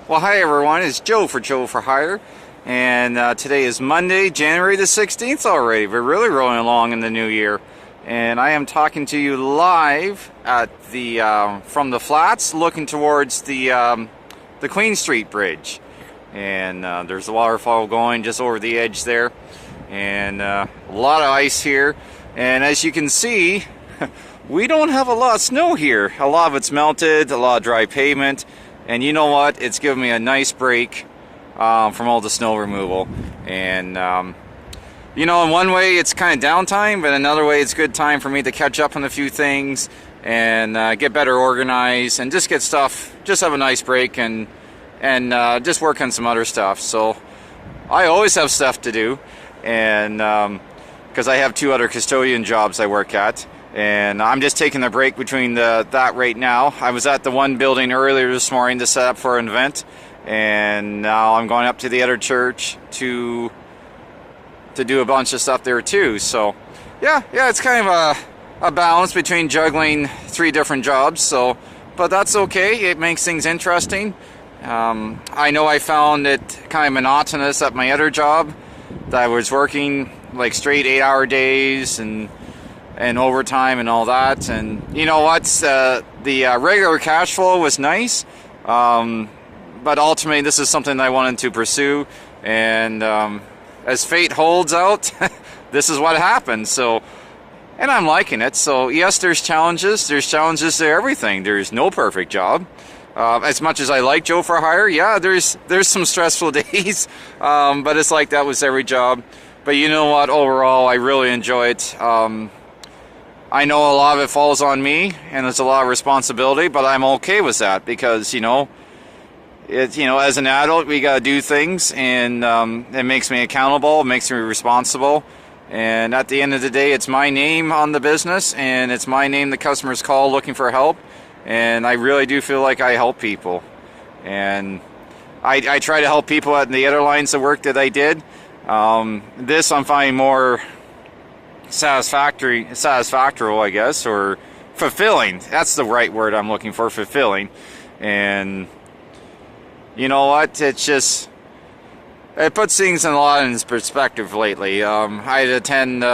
Well, hi everyone, it's Joe for Joe for Hire, and today is Monday, January the 16th already. We're really rolling along in the new year, and I am talking to you live at the from the flats, looking towards the Queen Street Bridge, and there's a waterfall going just over the edge there, and a lot of ice here, and as you can see, we don't have a lot of snow here. A lot of it's melted, a lot of dry pavement. And you know what? It's given me a nice break from all the snow removal. And, you know, in one way it's kind of downtime, but another way it's good time for me to catch up on a few things and get better organized and just get stuff, just have a nice break and just work on some other stuff. So I always have stuff to do, and because I have two other custodian jobs I work at. And I'm just taking a break between that right now. I was at the one building earlier this morning to set up for an event, and now I'm going up to the other church to do a bunch of stuff there too. So yeah, it's kind of a balance between juggling three different jobs. So, but that's okay. It makes things interesting. I know I found it kind of monotonous at my other job, that I was working like straight 8-hour days and overtime and all that. And you know what, the regular cash flow was nice, but ultimately this is something I wanted to pursue, and as fate holds out, this is what happened. So, and I'm liking it. So yes, there's challenges to everything. There's no perfect job. As much as I like Joe for Hire, yeah, there's some stressful days, but it's like that with every job. But you know what, overall I really enjoy it. I know a lot of it falls on me, and it's a lot of responsibility, but I'm okay with that because, you know, as an adult, we gotta do things, and it makes me accountable, it makes me responsible, and at the end of the day, it's my name on the business, and it's my name the customers call looking for help, and I really do feel like I help people, and I try to help people at the other lines of work that I did. This I'm finding more satisfactory, I guess, or fulfilling. That's the right word I'm looking for, fulfilling. And you know what, it's just, it puts things in a lot in perspective lately. I had to attend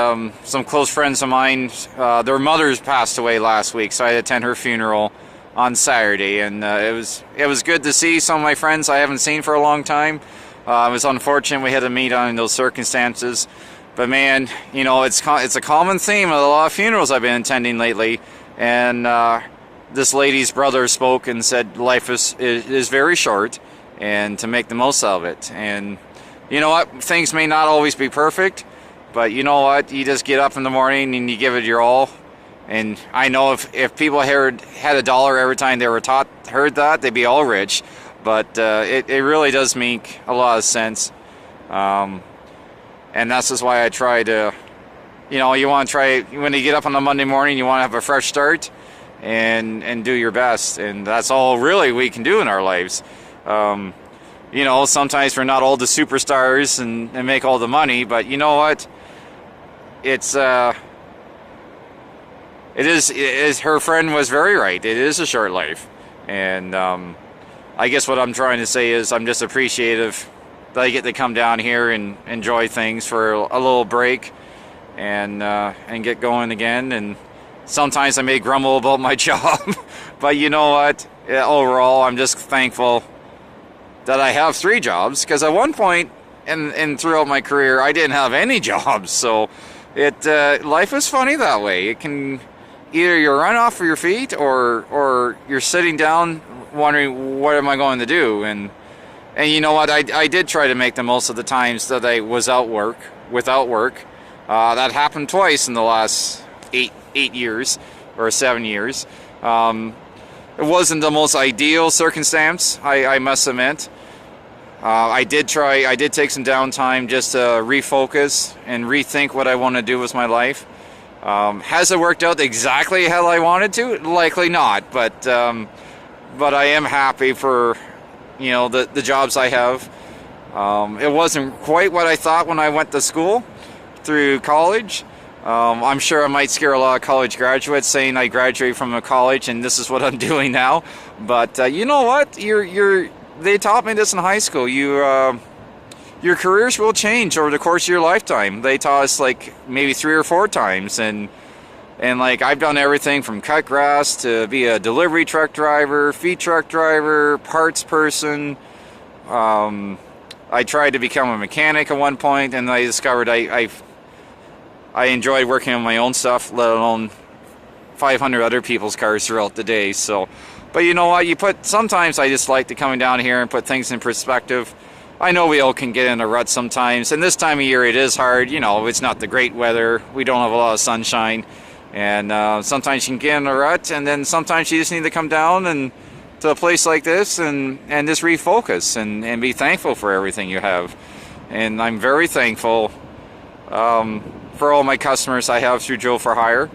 some close friends of mine, their mothers passed away last week, so I had to attend her funeral on Saturday, and it was good to see some of my friends I haven't seen for a long time. It was unfortunate we had to meet under those circumstances. But man, you know, it's a common theme of a lot of funerals I've been attending lately. And this lady's brother spoke and said life is very short, and to make the most of it. And you know what, things may not always be perfect, but you know what, you just get up in the morning and you give it your all. And I know if people had $1 every time they were heard that, they'd be all rich. But it really does make a lot of sense. And that's just why I try to, you know, you want to try, when you get up on a Monday morning, you want to have a fresh start and do your best. And that's all really we can do in our lives. You know, sometimes we're not all the superstars and make all the money, but you know what? It is, her friend was very right. It is a short life. And I guess what I'm trying to say is I'm just appreciative that I get to come down here and enjoy things for a little break and get going again. And sometimes I may grumble about my job, but you know what? Overall, I'm just thankful that I have 3 jobs, because at one point and throughout my career, I didn't have any jobs. So life is funny that way. It can either you run off of your feet or you're sitting down wondering what am I going to do. And you know what, I did try to make the most of the times that I was without work. That happened twice in the last 8 years or 7 years. It wasn't the most ideal circumstance, I must admit. I did take some downtime just to refocus and rethink what I want to do with my life. Has it worked out exactly how I wanted to? Likely not, but I am happy for, you know, the jobs I have. It wasn't quite what I thought when I went to school through college. I'm sure I might scare a lot of college graduates saying I graduated from a college and this is what I'm doing now. But you know what? You're they taught me this in high school. Your careers will change over the course of your lifetime. They taught us like maybe 3 or 4 times, and like I've done everything from cut grass to be a delivery truck driver, feed truck driver, parts person. I tried to become a mechanic at one point, and I discovered I enjoyed working on my own stuff, let alone 500 other people's cars throughout the day. So, but you know what? Sometimes I just like to come down here and put things in perspective. I know we all can get in a rut sometimes, and this time of year it is hard. You know, it's not the great weather. We don't have a lot of sunshine, and sometimes you can get in a rut, and then sometimes you just need to come down and to a place like this and just refocus and be thankful for everything you have. And I'm very thankful for all my customers I have through Joe for Hire.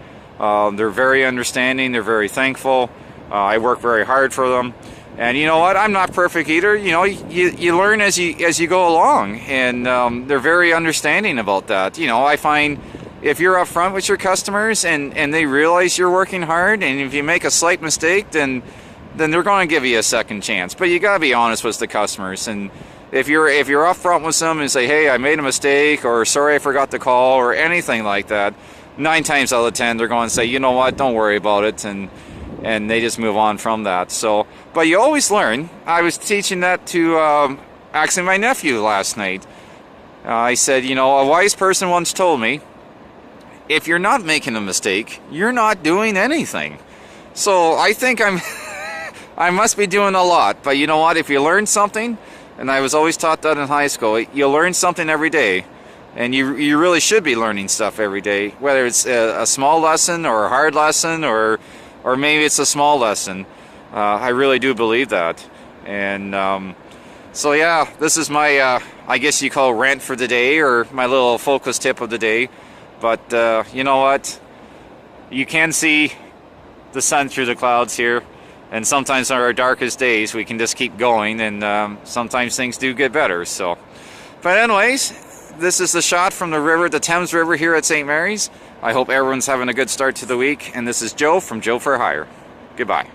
They're very understanding. They're very thankful. I work very hard for them. And you know what? I'm not perfect either. You know, you learn as you go along, and they're very understanding about that. You know, I find if you're upfront with your customers and they realize you're working hard, and if you make a slight mistake, then they're going to give you a second chance. But you got to be honest with the customers, and if you're upfront with them and say, hey, I made a mistake, or sorry I forgot to call, or anything like that, 9 times out of 10 they're going to say, you know what, don't worry about it, and they just move on from that. So, but you always learn. I was teaching that to actually my nephew last night. I said, you know, a wise person once told me, if you're not making a mistake, you're not doing anything. So I think I must be doing a lot. But you know what, if you learn something, and I was always taught that in high school, you learn something every day. And you really should be learning stuff every day, whether it's a small lesson or a hard lesson, or maybe it's a small lesson. I really do believe that. And so yeah, this is my, I guess you call rant for the day, or my little focus tip of the day. But you know what? You can see the sun through the clouds here. And sometimes on our darkest days, we can just keep going, and sometimes things do get better. So, but anyways, this is the shot from the river, the Thames River here at St. Mary's. I hope everyone's having a good start to the week, and this is Joe from Joe for Hire. Goodbye.